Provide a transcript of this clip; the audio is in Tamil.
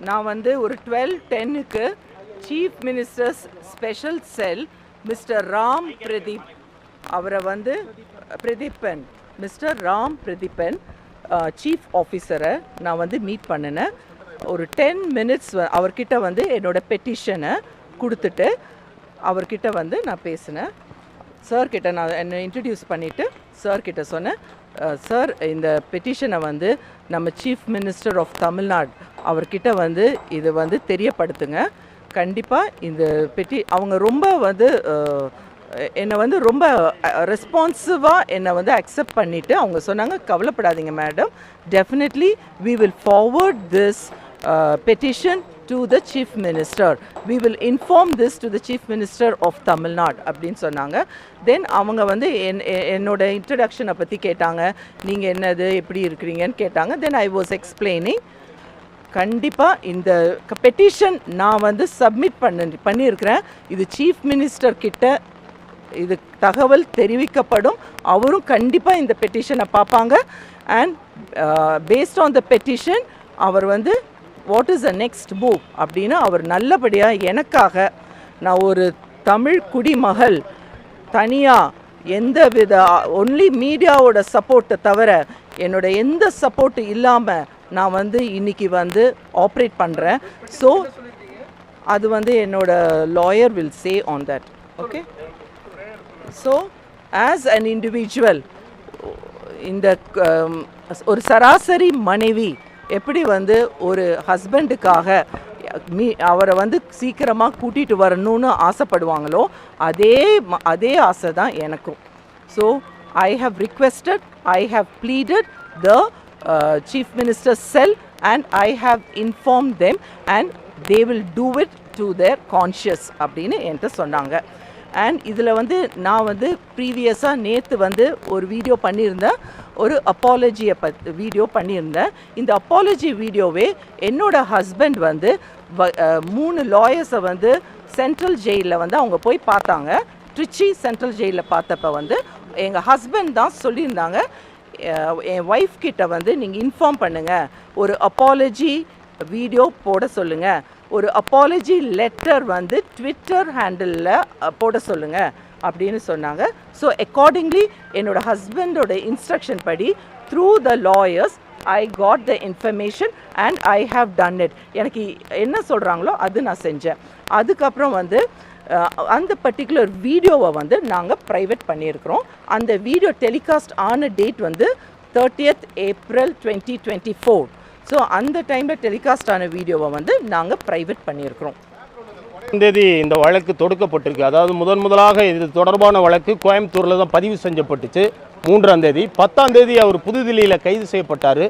நான் வந்து ஒரு 12:10க்கு chief ministers special cell mister Ram Pradeep அவரை வந்து மிஸ்டர் ராம் பிரதீபன் சீஃப் ஆஃபீஸரை நான் வந்து மீட் பண்ணினேன். ஒரு 10 minutes அவர்கிட்ட வந்து என்னோட பெட்டிஷனை கொடுத்துட்டு அவர்கிட்ட வந்து நான் பேசினேன். சார்கிட்ட நான் என்னை இன்ட்ரடியூஸ் பண்ணிவிட்டு சார்கிட்ட சொன்னேன், சார் இந்த பெட்டிஷனை வந்து நம்ம சீஃப் மினிஸ்டர் ஆஃப் தமிழ்நாடு அவர்கிட்ட வந்து இது வந்து தெரியப்படுத்துங்க. கண்டிப்பாக இந்த அவங்க ரொம்ப வந்து என்னை வந்து ரொம்ப ரெஸ்பான்சிவாக என்னை வந்து அக்செப்ட் பண்ணிவிட்டு அவங்க சொன்னாங்க, கவலைப்படாதீங்க madam, definitely we will forward this petition to the chief minister, we will inform this to the chief minister of Tamil Nadu அப்படின்னு சொன்னாங்க. தென் அவங்க வந்து என்னோட இன்ட்ரடக்ஷனை பற்றி கேட்டாங்க, நீங்கள் என்னது எப்படி இருக்கிறீங்கன்னு கேட்டாங்க. தென் ஐ வாஸ் எக்ஸ்பிளைனிங், கண்டிப்பாக இந்த பெட்டிஷன் நான் வந்து சப்மிட் பண்ணியிருக்கிறேன். இது சீஃப் மினிஸ்டர் கிட்ட இது தகவல் தெரிவிக்கப்படும், அவரும் கண்டிப்பாக இந்த பெட்டிஷனை பார்ப்பாங்க. And based on the petition அவர் வந்து what is the next move அப்படின்னு அவர் நல்லபடியாக எனக்காக, நான் ஒரு தமிழ் குடிமகள் தனியாக எந்த வித ஒன்லி மீடியாவோட சப்போர்ட்டை தவிர என்னோட எந்த சப்போர்ட்டு இல்லாமல் நான் வந்து இன்றைக்கி வந்து ஆப்ரேட் பண்ணுறேன். ஸோ அது வந்து என்னோட lawyer will say on that. Okay, so as an individual இந்த ஒரு சராசரி மனைவி எப்படி வந்து ஒரு ஹஸ்பண்டுக்காக அவரை வந்து சீக்கிரமாக கூட்டிகிட்டு வரணும்னு ஆசைப்படுவாங்களோ அதே ஆசை தான் எனக்கும். So I have requested, I have pleaded the chief minister cell and I have inform them and they will do it to their conscious அப்படின்னு என்கிட்ட சொன்னாங்க. அண்ட் இதில் வந்து நான் வந்து ப்ரீவியஸாக நேற்று வந்து ஒரு வீடியோ பண்ணியிருந்தேன், ஒரு அப்பாலஜியை வீடியோ பண்ணியிருந்தேன். இந்த அப்பாலஜி வீடியோவே என்னோட ஹஸ்பண்ட் வந்து 3 லாயர்ஸை வந்து சென்ட்ரல் ஜெயிலில் வந்து அவங்க போய் பார்த்தாங்க. ட்ரிச்சி சென்ட்ரல் ஜெயிலில் பார்த்தப்ப வந்து எங்கள் ஹஸ்பண்ட் தான் சொல்லியிருந்தாங்க, என் ஒய்ஃப் கிட்ட வந்து நீங்கள் இன்ஃபார்ம் பண்ணுங்கள், ஒரு அப்பாலஜி வீடியோ போட சொல்லுங்கள், ஒரு அப்பாலஜி லெட்டர் வந்து ட்விட்டர் ஹேண்டிலில் போட சொல்லுங்கள் அப்படின்னு சொன்னாங்க. ஸோ அக்கார்டிங்லி என்னோட ஹஸ்பண்டோட இன்ஸ்ட்ரக்ஷன் படி through the lawyers I got the information and I have done it. எனக்கு என்ன சொல்கிறாங்களோ அது நான் செஞ்சேன். அதுக்கப்புறம் வந்து அந்த பர்டிகுலர் வீடியோவை வந்து நாங்கள் ப்ரைவேட் பண்ணியிருக்கிறோம். அந்த வீடியோ டெலிகாஸ்ட் ஆன டேட் வந்து 30th April 2024. ஸோ அந்த டைமில் டெலிகாஸ்ட் ஆன வீடியோவை வந்து நாங்கள் ப்ரைவேட் பண்ணியிருக்கிறோம். தேதி இந்த வழக்கு தொடுக்கப்பட்டிருக்கு. அதாவது முதலாக இது தொடர்பான வழக்கு கோயம்புத்தூரில் தான் பதிவு செஞ்சப்பட்டுச்சு 3ஆம் தேதி. 10ஆம் தேதி அவர் புதுதில்லியில் கைது செய்யப்பட்டார்.